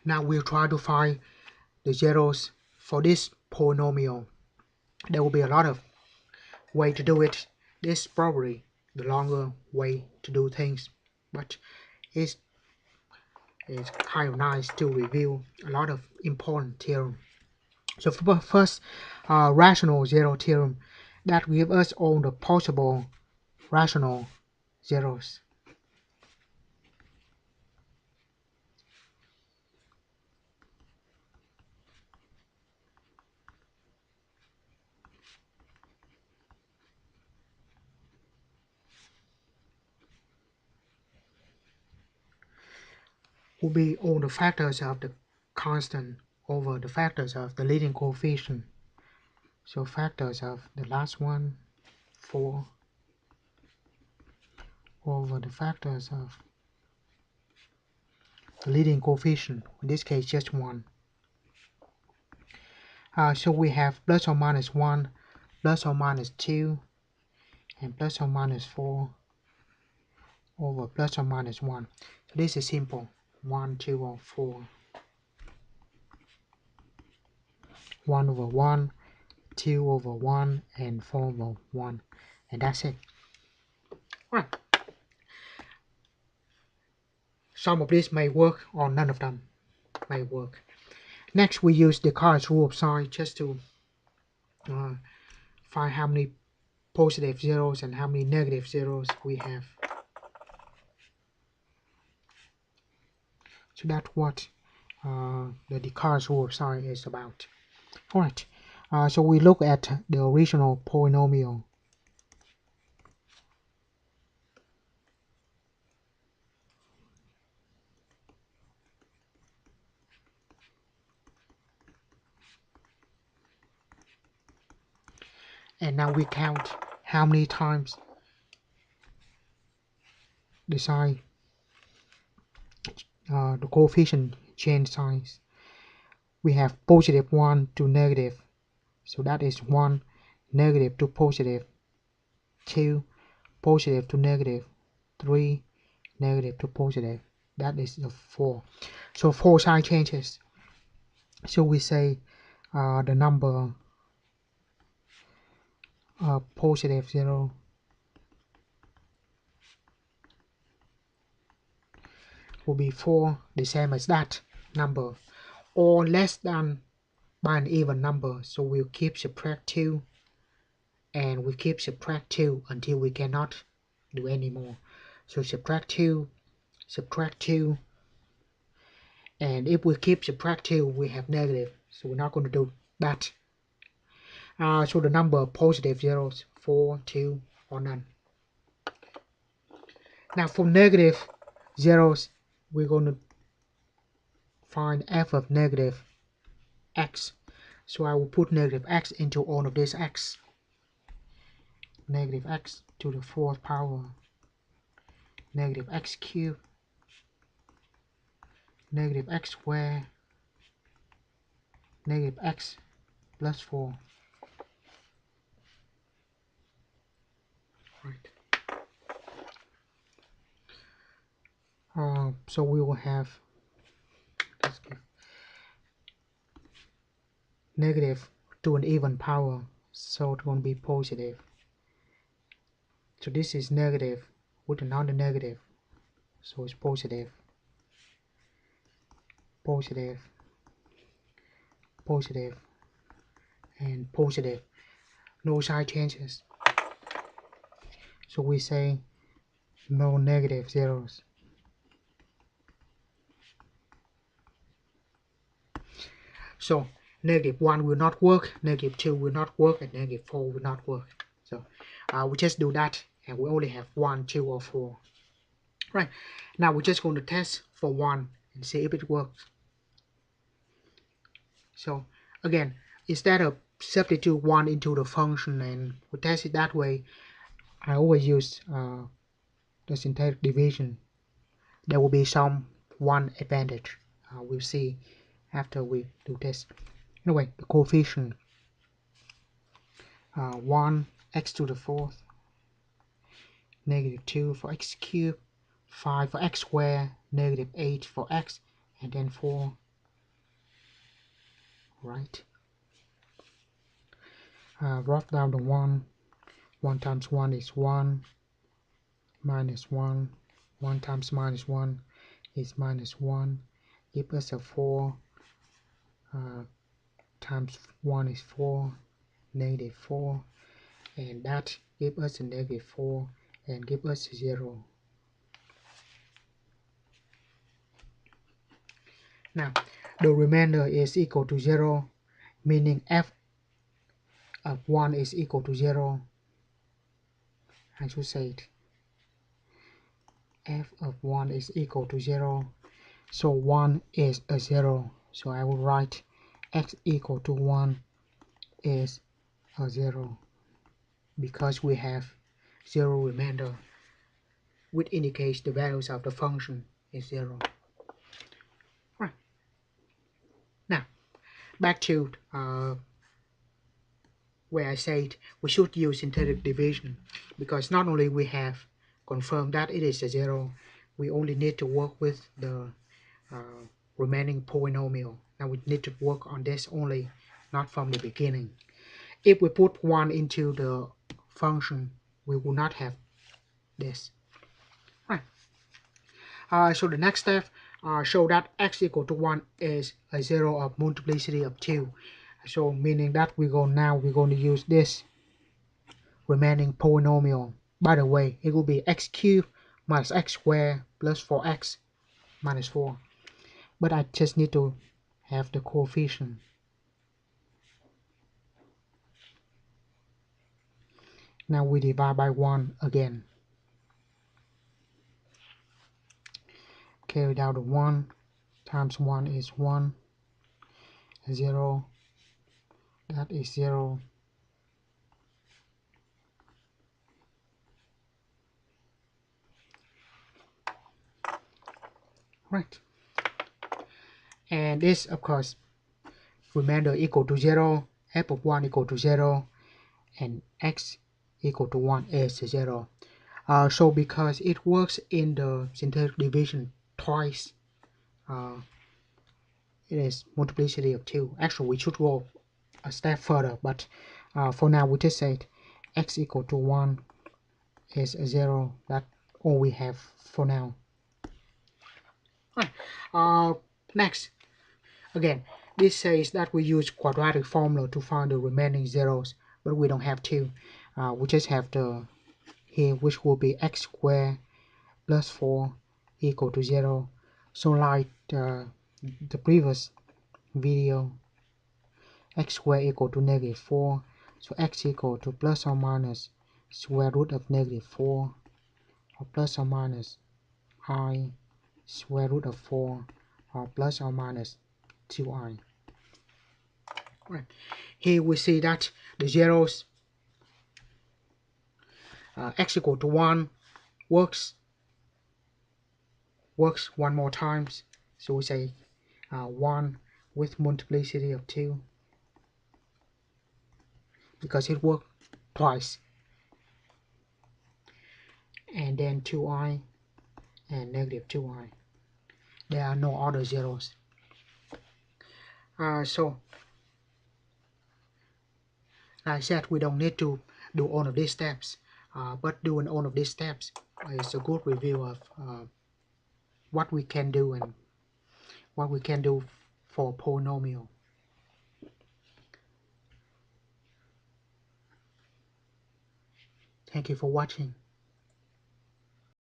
Now we'll try to find the zeros for this polynomial. There will be a lot of way to do it. This is probably the longer way to do things, but it's kind of nice to review a lot of important theorem. So for first, rational zero theorem that gives us all the possible rational zeros. Will be all the factors of the constant over the factors of the leading coefficient. So factors of the last one, 4, over the factors of the leading coefficient, in this case just 1. So we have plus or minus 1, plus or minus 2, and plus or minus 4 over plus or minus 1. So this is simple. 1, 2, or 4. 1 over 1, 2 over 1, and 4 over 1. And that's it. Right. Some of this may work or none of them may work. Next, we use Descartes' rule of sign just to find how many positive zeros and how many negative zeros we have. So that's what the Descartes rule of sign is about. Alright, so we look at the original polynomial. And now we count how many times the sign, the coefficient change signs. We have positive 1 to negative, so that is 1, negative to positive, 2, positive to negative, 3, negative to positive, that is the 4. So 4 sign changes. So we say the number positive 0 will be 4, the same as that number, or less than by an even number. So we'll keep subtract 2, and we keep subtract 2 until we cannot do any more. So subtract 2, and if we keep subtract 2, we have negative, so we're not going to do that. So the number of positive zeros, 4, 2, or none. Now for negative zeros, we're going to find f of negative x. So I will put negative x into all of this x. Negative x to the 4th power, negative x cubed, negative x squared, negative x plus 4. Right. So we will have negative to an even power, so it won't be positive. So this is negative with another negative, so it's positive, positive, positive, and positive. No sign changes. So we say no negative zeros. So negative 1 will not work, negative 2 will not work, and negative 4 will not work. So we just do that, and we only have 1, 2, or 4. Right, now we're just going to test for 1 and see if it works. So again, instead of substitute 1 into the function and we test it that way, I always use the synthetic division. There will be some one advantage. We'll see after we do this. Anyway, the coefficient 1 x to the 4th, negative 2 for x cubed, 5 for x squared, negative 8 for x, and then 4 right? Drop down the 1. 1 times 1 is 1, minus 1. 1 times minus 1 is minus 1. Give us a 4. Times 1 is 4, negative 4. And that gives us a negative 4 and give us 0. Now, the remainder is equal to 0, meaning f of 1 is equal to 0. I should say it. F of 1 is equal to 0. So 1 is a 0. So I will write x equal to 1 is a 0 because we have 0 remainder, which indicates the values of the function is 0. Right. Now, back to where I said we should use synthetic division, because not only we have confirmed that it is a 0, we only need to work with the remaining polynomial. Now we need to work on this only, not from the beginning. If we put 1 into the function, we will not have this. Right. So the next step, show that x equal to 1 is a 0 of multiplicity of 2. So meaning that we're going to use this remaining polynomial. By the way, it will be x cubed minus x squared plus 4x minus 4. But I just need to have the coefficient. Now we divide by 1 again. Carry down to 1 times 1 is 1. 0, that is 0. Right. And this, of course, remainder equal to 0, f of 1 equal to 0, and x equal to 1 is 0. So because it works in the synthetic division twice, it is multiplicity of 2. Actually, we should go a step further, but for now we just said x equal to 1 is 0. That's all we have for now. Next, again, this says that we use quadratic formula to find the remaining zeros, but we don't have to. We just have the here, which will be x squared plus 4 equal to 0. So like the previous video, x squared equal to negative 4. So x equal to plus or minus square root of negative 4, or plus or minus I square root of 4, or plus or minus 2i. Right. Here we see that the zeros x equal to 1 works one more times. So we say 1 with multiplicity of 2 because it worked twice. And then 2i and negative 2i. There are no other zeros. So like I said, we don't need to do all of these steps, but doing all of these steps is a good review of what we can do and what we can do for polynomial. Thank you for watching.